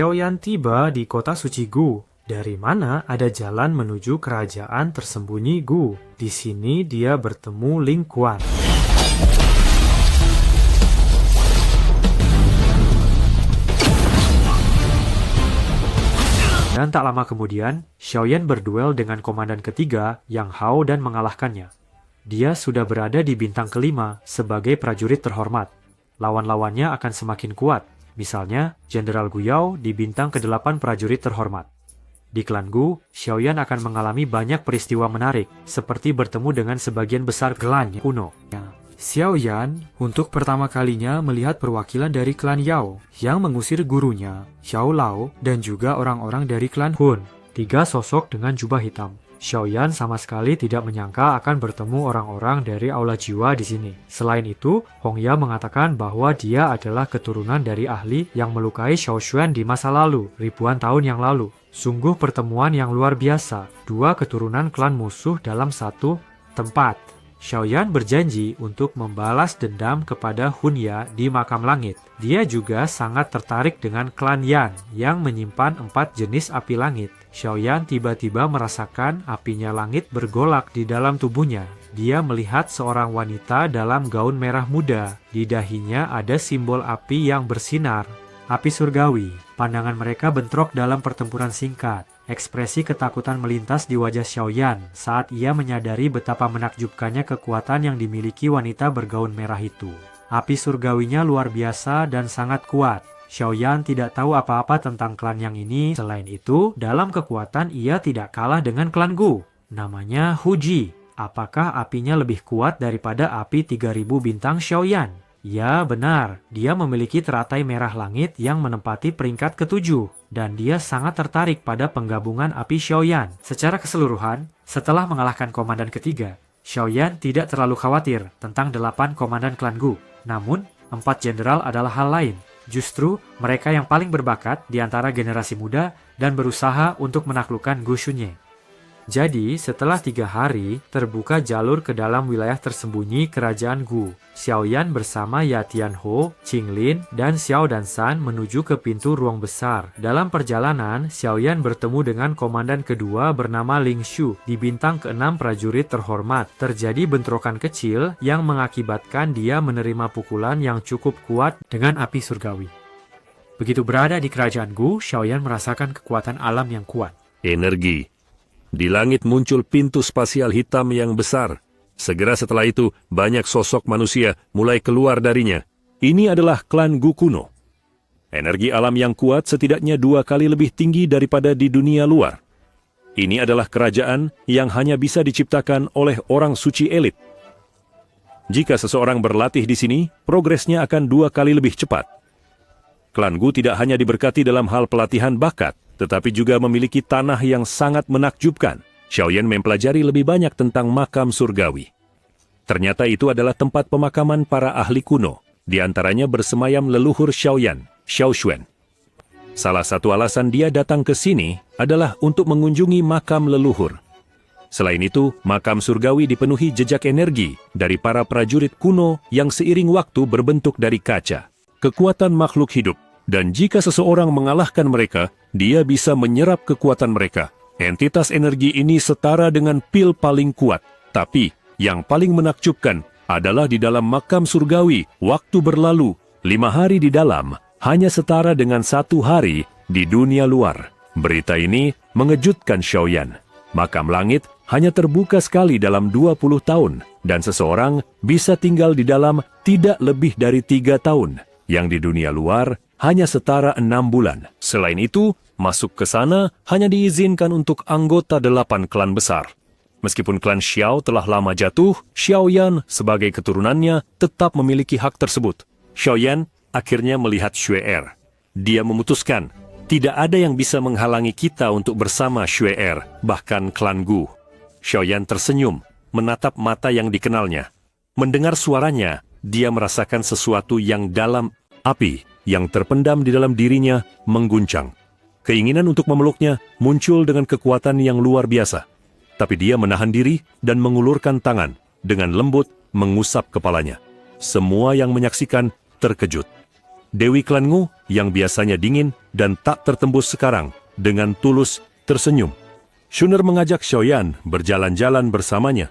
Xiaoyan tiba di kota suci Gu, dari mana ada jalan menuju kerajaan tersembunyi Gu. Di sini dia bertemu Ling Quan. Dan tak lama kemudian, Xiaoyan berduel dengan komandan ketiga Yang Hao dan mengalahkannya. Dia sudah berada di bintang kelima sebagai prajurit terhormat. Lawan-lawannya akan semakin kuat, misalnya Jenderal Gu Yao di bintang ke-8 prajurit terhormat. Di klan Gu, Xiaoyan akan mengalami banyak peristiwa menarik, seperti bertemu dengan sebagian besar klan kuno. Xiaoyan untuk pertama kalinya melihat perwakilan dari klan Yao yang mengusir gurunya, Xiao Lao, dan juga orang-orang dari klan Hun. 3 sosok dengan jubah hitam. Xiaoyan sama sekali tidak menyangka akan bertemu orang-orang dari Aula Jiwa di sini. Selain itu, Hongya mengatakan bahwa dia adalah keturunan dari ahli yang melukai Xiao Xuan di masa lalu, ribuan tahun yang lalu. Sungguh pertemuan yang luar biasa, 2 keturunan klan musuh dalam satu tempat. Xiaoyan berjanji untuk membalas dendam kepada Hunya di makam langit. Dia juga sangat tertarik dengan klan Yan yang menyimpan 4 jenis api langit. Xiaoyan tiba-tiba merasakan apinya langit bergolak di dalam tubuhnya. Dia melihat seorang wanita dalam gaun merah muda. Di dahinya ada simbol api yang bersinar. Api surgawi. Pandangan mereka bentrok dalam pertempuran singkat. Ekspresi ketakutan melintas di wajah Xiaoyan saat ia menyadari betapa menakjubkannya kekuatan yang dimiliki wanita bergaun merah itu. Api surgawinya luar biasa dan sangat kuat. Xiaoyan tidak tahu apa-apa tentang klan yang ini. Selain itu, dalam kekuatan ia tidak kalah dengan klan Gu. Namanya Huji. Apakah apinya lebih kuat daripada api 3000 bintang Xiaoyan? Ya, benar. Dia memiliki teratai merah langit yang menempati peringkat ke-7. Dan dia sangat tertarik pada penggabungan api Xiaoyan. Secara keseluruhan, setelah mengalahkan komandan ketiga, Xiaoyan tidak terlalu khawatir tentang 8 komandan klan Gu. Namun, 4 jenderal adalah hal lain. Justru, mereka yang paling berbakat di antara generasi muda dan berusaha untuk menaklukkan Gu Xunye. Jadi, setelah 3 hari, terbuka jalur ke dalam wilayah tersembunyi kerajaan Gu. Xiaoyan bersama Ya Tianho, Qinglin, dan Xiao Dansan menuju ke pintu ruang besar. Dalam perjalanan, Xiaoyan bertemu dengan komandan kedua bernama Ling Shu di bintang ke-6 prajurit terhormat. Terjadi bentrokan kecil yang mengakibatkan dia menerima pukulan yang cukup kuat dengan api surgawi. Begitu berada di kerajaan Gu, Xiaoyan merasakan kekuatan alam yang kuat. Energi. Di langit muncul pintu spasial hitam yang besar. Segera setelah itu, banyak sosok manusia mulai keluar darinya. Ini adalah klan Gu kuno. Energi alam yang kuat setidaknya 2 kali lebih tinggi daripada di dunia luar. Ini adalah kerajaan yang hanya bisa diciptakan oleh orang suci elit. Jika seseorang berlatih di sini, progresnya akan 2 kali lebih cepat. Klan Gu tidak hanya diberkati dalam hal pelatihan bakat, tetapi juga memiliki tanah yang sangat menakjubkan. Xiaoyan mempelajari lebih banyak tentang makam surgawi. Ternyata itu adalah tempat pemakaman para ahli kuno, di antaranya bersemayam leluhur Xiaoyan, Xiao Xuan. Salah satu alasan dia datang ke sini adalah untuk mengunjungi makam leluhur. Selain itu, makam surgawi dipenuhi jejak energi dari para prajurit kuno yang seiring waktu berbentuk dari kaca. Kekuatan makhluk hidup. Dan jika seseorang mengalahkan mereka, dia bisa menyerap kekuatan mereka. Entitas energi ini setara dengan pil paling kuat. Tapi, yang paling menakjubkan adalah di dalam makam surgawi, waktu berlalu, 5 hari di dalam, hanya setara dengan 1 hari di dunia luar. Berita ini mengejutkan Xiaoyan. Makam langit hanya terbuka sekali dalam 20 tahun, dan seseorang bisa tinggal di dalam tidak lebih dari 3 tahun. Yang di dunia luar hanya setara 6 bulan. Selain itu, masuk ke sana hanya diizinkan untuk anggota 8 klan besar. Meskipun klan Xiao telah lama jatuh, Xiaoyan sebagai keturunannya tetap memiliki hak tersebut. Xiaoyan akhirnya melihat Xue. Dia memutuskan, tidak ada yang bisa menghalangi kita untuk bersama Xue, bahkan klan Gu. Xiaoyan tersenyum, menatap mata yang dikenalnya. Mendengar suaranya, dia merasakan sesuatu yang dalam. Api yang terpendam di dalam dirinya mengguncang. Keinginan untuk memeluknya muncul dengan kekuatan yang luar biasa. Tapi dia menahan diri dan mengulurkan tangan, dengan lembut mengusap kepalanya. Semua yang menyaksikan terkejut. Dewi klan Ngu yang biasanya dingin dan tak tertembus sekarang dengan tulus tersenyum. Shuner mengajak Xiaoyan berjalan-jalan bersamanya.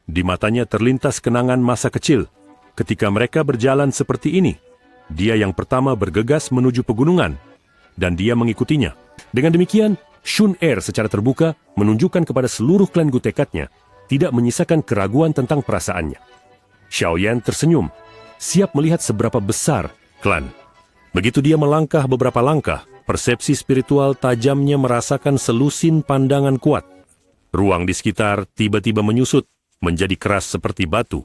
Di matanya terlintas kenangan masa kecil. Ketika mereka berjalan seperti ini, dia yang pertama bergegas menuju pegunungan dan dia mengikutinya. Dengan demikian, Shuner secara terbuka menunjukkan kepada seluruh klan Gu tekadnya tidak menyisakan keraguan tentang perasaannya. Xiaoyan tersenyum, siap melihat seberapa besar klan. Begitu dia melangkah beberapa langkah, persepsi spiritual tajamnya merasakan selusin pandangan kuat. Ruang di sekitar tiba-tiba menyusut, menjadi keras seperti batu.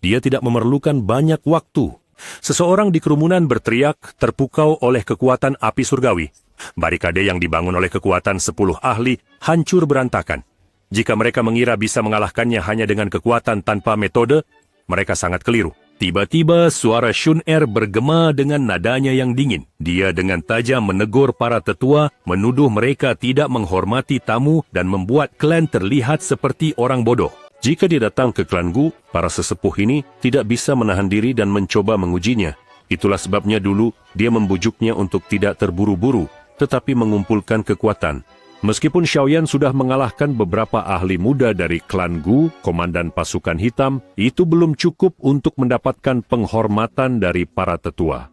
Dia tidak memerlukan banyak waktu. Seseorang di kerumunan berteriak terpukau oleh kekuatan api surgawi. Barikade yang dibangun oleh kekuatan 10 ahli hancur berantakan. Jika mereka mengira bisa mengalahkannya hanya dengan kekuatan tanpa metode, mereka sangat keliru. Tiba-tiba suara Shuner bergema dengan nadanya yang dingin. Dia dengan tajam menegur para tetua, menuduh mereka tidak menghormati tamu dan membuat klan terlihat seperti orang bodoh. Jika dia datang ke klan Gu, para sesepuh ini tidak bisa menahan diri dan mencoba mengujinya. Itulah sebabnya dulu dia membujuknya untuk tidak terburu-buru, tetapi mengumpulkan kekuatan. Meskipun Xiaoyan sudah mengalahkan beberapa ahli muda dari klan Gu, komandan pasukan hitam, itu belum cukup untuk mendapatkan penghormatan dari para tetua.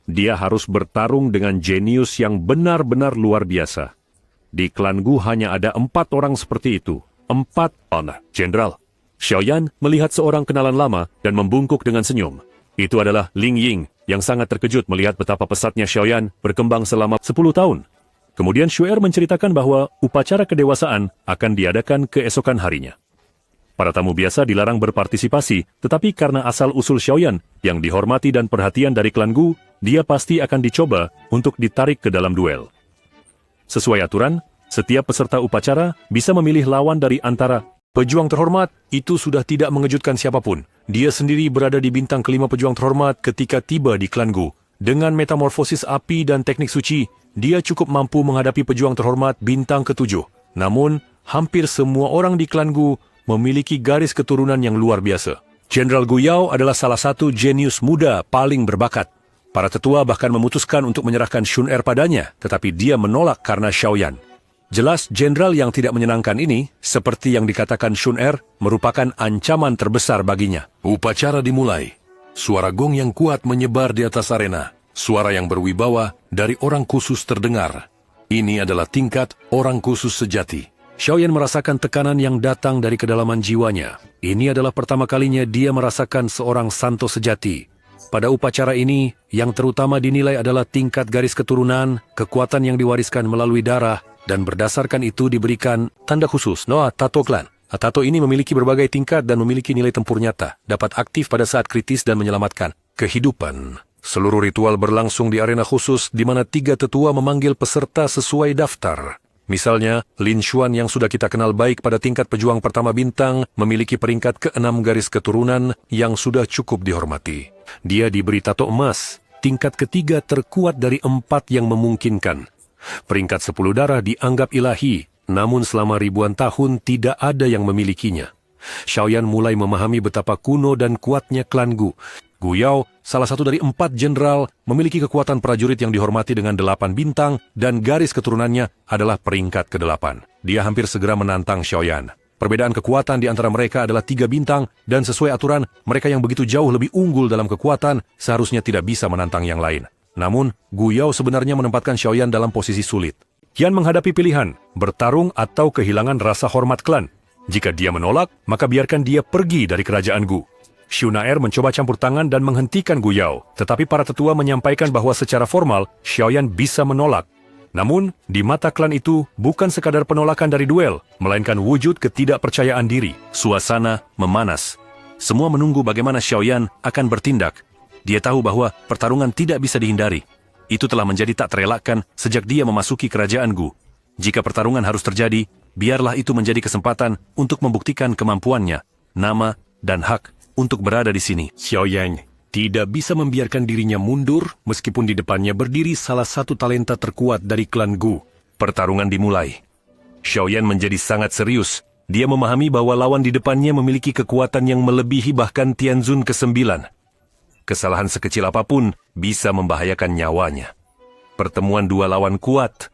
Dia harus bertarung dengan jenius yang benar-benar luar biasa. Di klan Gu hanya ada 4 orang seperti itu. 4 orang. Jenderal. Xiaoyan melihat seorang kenalan lama dan membungkuk dengan senyum. Itu adalah Ling Ying, yang sangat terkejut melihat betapa pesatnya Xiaoyan berkembang selama 10 tahun. Kemudian Shuner menceritakan bahwa upacara kedewasaan akan diadakan keesokan harinya. Para tamu biasa dilarang berpartisipasi, tetapi karena asal-usul Xiaoyan yang dihormati dan perhatian dari klan Gu, dia pasti akan dicoba untuk ditarik ke dalam duel. Sesuai aturan, setiap peserta upacara bisa memilih lawan dari antara pejuang terhormat. Itu sudah tidak mengejutkan siapapun. Dia sendiri berada di bintang kelima pejuang terhormat ketika tiba di klan Gu. Dengan metamorfosis api dan teknik suci, dia cukup mampu menghadapi pejuang terhormat bintang ke-7. Namun, hampir semua orang di klan Gu memiliki garis keturunan yang luar biasa. Jenderal Gu Yao adalah salah satu jenius muda paling berbakat. Para tetua bahkan memutuskan untuk menyerahkan Shuner padanya, tetapi dia menolak karena Xiaoyan. Jelas, jenderal yang tidak menyenangkan ini, seperti yang dikatakan Shuner, merupakan ancaman terbesar baginya. Upacara dimulai. Suara gong yang kuat menyebar di atas arena. Suara yang berwibawa dari orang khusus terdengar. Ini adalah tingkat orang khusus sejati. Xiaoyan merasakan tekanan yang datang dari kedalaman jiwanya. Ini adalah pertama kalinya dia merasakan seorang santo sejati. Pada upacara ini, yang terutama dinilai adalah tingkat garis keturunan, kekuatan yang diwariskan melalui darah, dan berdasarkan itu diberikan tanda khusus, Noa Tato Clan. Tato ini memiliki berbagai tingkat dan memiliki nilai tempur nyata, dapat aktif pada saat kritis dan menyelamatkan kehidupan. Seluruh ritual berlangsung di arena khusus di mana 3 tetua memanggil peserta sesuai daftar. Misalnya, Lin Xuan yang sudah kita kenal baik pada tingkat pejuang pertama bintang memiliki peringkat ke-6 garis keturunan yang sudah cukup dihormati. Dia diberi tato emas, tingkat ketiga terkuat dari 4 yang memungkinkan. Peringkat 10 darah dianggap ilahi, namun selama ribuan tahun tidak ada yang memilikinya. Xiaoyan mulai memahami betapa kuno dan kuatnya klan Gu. Gu Yao, salah satu dari 4 jenderal, memiliki kekuatan prajurit yang dihormati dengan 8 bintang dan garis keturunannya adalah peringkat ke-8. Dia hampir segera menantang Xiaoyan. Perbedaan kekuatan di antara mereka adalah 3 bintang dan sesuai aturan, mereka yang begitu jauh lebih unggul dalam kekuatan seharusnya tidak bisa menantang yang lain. Namun, Gu Yao sebenarnya menempatkan Xiaoyan dalam posisi sulit. Kian menghadapi pilihan, bertarung atau kehilangan rasa hormat klan. Jika dia menolak, maka biarkan dia pergi dari kerajaan Gu. Shuner mencoba campur tangan dan menghentikan Gu Yao, tetapi para tetua menyampaikan bahwa secara formal, Xiaoyan bisa menolak. Namun, di mata klan itu bukan sekadar penolakan dari duel, melainkan wujud ketidakpercayaan diri. Suasana memanas. Semua menunggu bagaimana Xiaoyan akan bertindak. Dia tahu bahwa pertarungan tidak bisa dihindari. Itu telah menjadi tak terelakkan sejak dia memasuki kerajaan Gu. Jika pertarungan harus terjadi, biarlah itu menjadi kesempatan untuk membuktikan kemampuannya, nama, dan hak untuk berada di sini. Xiaoyan tidak bisa membiarkan dirinya mundur meskipun di depannya berdiri salah satu talenta terkuat dari klan Gu. Pertarungan dimulai. Xiaoyan menjadi sangat serius. Dia memahami bahwa lawan di depannya memiliki kekuatan yang melebihi bahkan Tianzun ke-9. kesalahan sekecil apapun bisa membahayakan nyawanya. Pertemuan dua lawan kuat.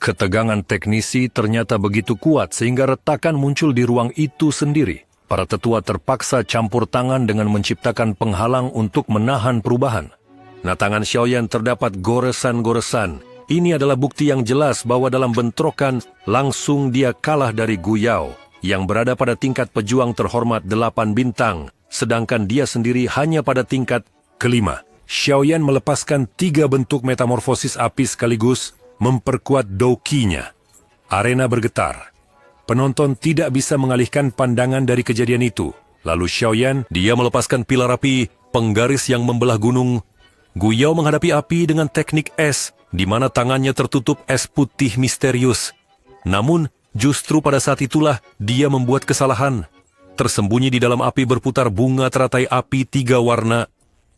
Ketegangan teknisi ternyata begitu kuat sehingga retakan muncul di ruang itu sendiri. Para tetua terpaksa campur tangan dengan menciptakan penghalang untuk menahan perubahan. Nah, tangan Xiaoyan terdapat goresan-goresan. Ini adalah bukti yang jelas bahwa dalam bentrokan langsung dia kalah dari Gu Yao yang berada pada tingkat pejuang terhormat 8 bintang, sedangkan dia sendiri hanya pada tingkat kelima. Xiaoyan melepaskan 3 bentuk metamorfosis api sekaligus, memperkuat Douqi-nya. Arena bergetar. Penonton tidak bisa mengalihkan pandangan dari kejadian itu. Lalu Xiaoyan, dia melepaskan pilar api, penggaris yang membelah gunung. Gu Yao menghadapi api dengan teknik es, di mana tangannya tertutup es putih misterius. Namun, justru pada saat itulah dia membuat kesalahan. Tersembunyi di dalam api berputar bunga teratai api 3 warna.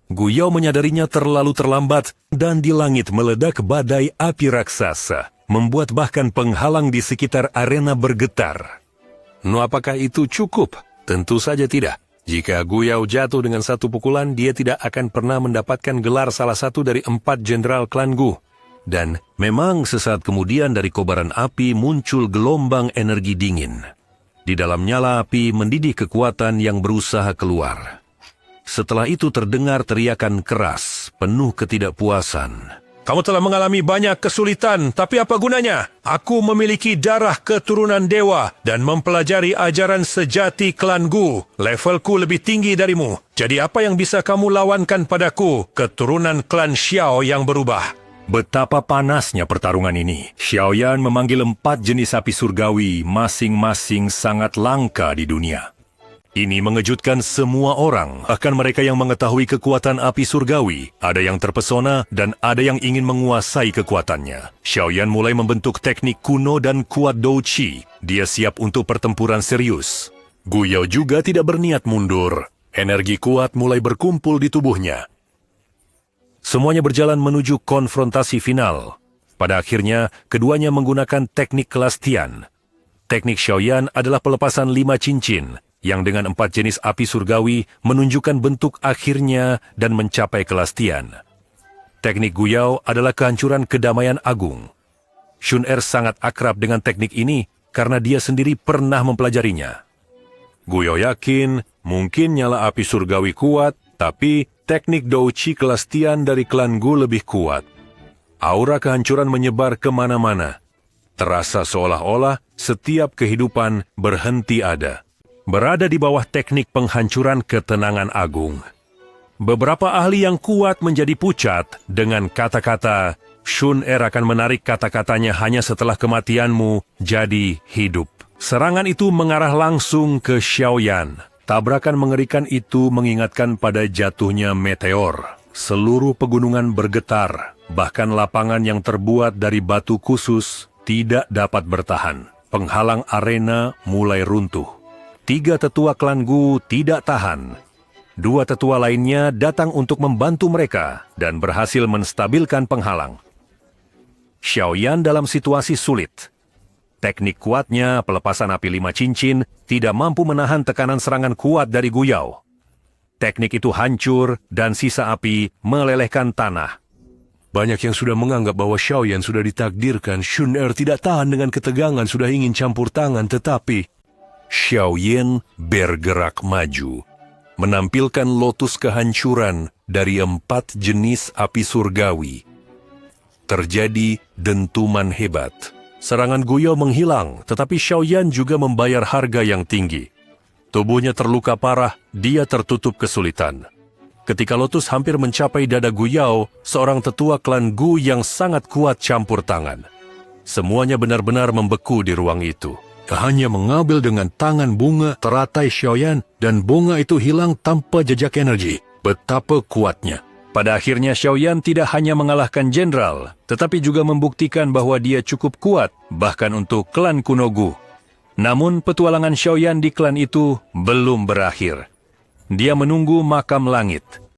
Gu Yao menyadarinya terlalu terlambat dan di langit meledak badai api raksasa, membuat bahkan penghalang di sekitar arena bergetar. No, apakah itu cukup? Tentu saja tidak. Jika Gu Yao jatuh dengan 1 pukulan, dia tidak akan pernah mendapatkan gelar salah satu dari 4 jenderal klan Gu. Dan memang sesaat kemudian dari kobaran api muncul gelombang energi dingin. Di dalam nyala api mendidih kekuatan yang berusaha keluar. Setelah itu terdengar teriakan keras, penuh ketidakpuasan. Kamu telah mengalami banyak kesulitan, tapi apa gunanya? Aku memiliki darah keturunan dewa dan mempelajari ajaran sejati klan Gu. Levelku lebih tinggi darimu. Jadi apa yang bisa kamu lawankan padaku, keturunan klan Xiao yang berubah? Betapa panasnya pertarungan ini. Xiaoyan memanggil 4 jenis api surgawi, masing-masing sangat langka di dunia. Ini mengejutkan semua orang, bahkan mereka yang mengetahui kekuatan api surgawi. Ada yang terpesona dan ada yang ingin menguasai kekuatannya. Xiaoyan mulai membentuk teknik kuno dan kuat Douqi. Dia siap untuk pertempuran serius. Gu Yao juga tidak berniat mundur. Energi kuat mulai berkumpul di tubuhnya. Semuanya berjalan menuju konfrontasi final. Pada akhirnya, keduanya menggunakan teknik kelas Tian. Teknik Xiaoyan adalah pelepasan 5 cincin, yang dengan 4 jenis api surgawi menunjukkan bentuk akhirnya dan mencapai kelas Tian. Teknik Gu Yao adalah kehancuran kedamaian agung. Shun Er sangat akrab dengan teknik ini karena dia sendiri pernah mempelajarinya. Gu Yao yakin mungkin nyala api surgawi kuat, tapi teknik Douqi kelas Tian dari klan Gu lebih kuat. Aura kehancuran menyebar kemana-mana. Terasa seolah-olah setiap kehidupan berhenti ada. Berada di bawah teknik penghancuran ketenangan agung. Beberapa ahli yang kuat menjadi pucat dengan kata-kata, Shun Er akan menarik kata-katanya hanya setelah kematianmu jadi hidup. Serangan itu mengarah langsung ke Xiaoyan. Tabrakan mengerikan itu mengingatkan pada jatuhnya meteor. Seluruh pegunungan bergetar, bahkan lapangan yang terbuat dari batu khusus tidak dapat bertahan. Penghalang arena mulai runtuh. 3 tetua klan Gu tidak tahan. 2 tetua lainnya datang untuk membantu mereka dan berhasil menstabilkan penghalang. Xiaoyan dalam situasi sulit. Teknik kuatnya, pelepasan api 5 cincin, tidak mampu menahan tekanan serangan kuat dari Gu Yao. Teknik itu hancur dan sisa api melelehkan tanah. Banyak yang sudah menganggap bahwa Xiaoyan sudah ditakdirkan. Shun Er tidak tahan dengan ketegangan, sudah ingin campur tangan, tetapi Xiaoyan bergerak maju, menampilkan lotus kehancuran dari 4 jenis api surgawi. Terjadi dentuman hebat. Serangan Gu Yao menghilang, tetapi Xiaoyan juga membayar harga yang tinggi. Tubuhnya terluka parah, dia tertutup kesulitan. Ketika lotus hampir mencapai dada Gu Yao, seorang tetua klan Gu yang sangat kuat campur tangan. Semuanya benar-benar membeku di ruang itu. Hanya mengambil dengan tangan bunga teratai Xiaoyan, dan bunga itu hilang tanpa jejak energi. Betapa kuatnya. Pada akhirnya Xiaoyan tidak hanya mengalahkan jenderal, tetapi juga membuktikan bahwa dia cukup kuat, bahkan untuk klan kuno Gu. Namun petualangan Xiaoyan di klan itu belum berakhir. Dia menunggu makam langit.